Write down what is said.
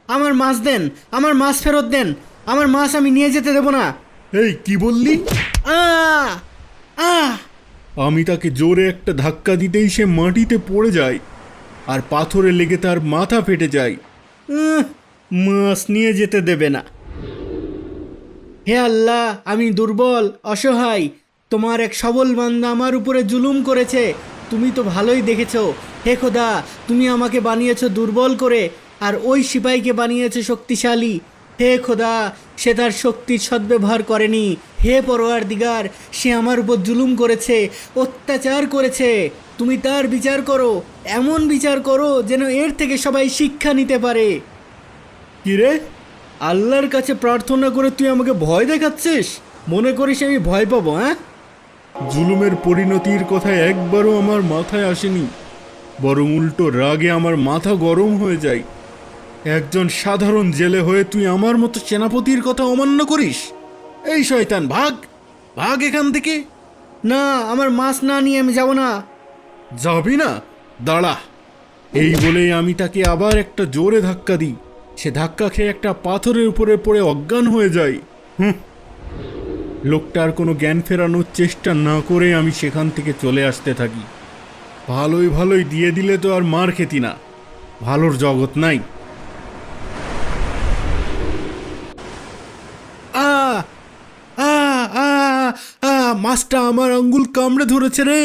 আমার মাছ দেন, আমার মাছ ফেরত দেন, আমার মাছ আমি নিয়ে যেতে দেবো না। এই কি বললি? আহ আহ আমি তাকে জোরে একটা ধাক্কা দিতেই সে মাটিতে পড়ে যায় আর পাথরে লেগে তার মাথা ফেটে যায়। উহ, মাছ নিয়ে যেতে দেবে না। হে আল্লাহ, আমি দুর্বল অসহায়, তোমার এক সবল বান্দা আমার উপরে জুলুম করেছে, তুমি তো ভালোই দেখেছো। হে খোদা, তুমি আমাকে বানিয়েছো দুর্বল করে, আর ওই সিপাহীকে বানিয়েছো শক্তিশালী। হে খোদা, সে তার শক্তির সদ্ব্যবহার করেনি। হে পরওয়ারদিগার, সে আমার উপর জুলুম করেছে, অত্যাচার করেছে। তুমি তার বিচার করো, এমন বিচার করো যেন এর থেকে সবাই শিক্ষা নিতে পারে। কিরে, আল্লাহর কাছে প্রার্থনা করে তুই আমাকে ভয় দেখাচ্ছিস? মনে করিস আমি ভয় পাবো? হ্যাঁ, জুলুমের পরিণতির কথা একবারও আমার মাথায় আসেনি, বরং উল্টো রাগে আমার মাথা গরম হয়ে যায়। একজন সাধারণ জেলে হয়ে তুই আমার মতো সেনাপতির কথা অমান্য করিস? এই শয়তান, ভাগ ভাগ এখান থেকে। না, আমার মাছ না নিয়ে আমি যাব না। যাবি না? দাঁড়া। এই বলেই আমি তাকে আবার একটা জোরে ধাক্কা দিই। সে ধাক্কা খেয়ে একটা পাথরের উপরে পড়ে অজ্ঞান হয়ে যায়। লোকটার কোনো জ্ঞান ফেরানোর চেষ্টা না করে আমি সেখান থেকে চলে আসতে থাকি। ভালোই ভালোই দিয়ে দিলে তো আর মার খেতি না, ভালোর জগৎ নাই। আ আ আ আ মাছটা আমার আঙ্গুল কামড়ে ধরেছে রে।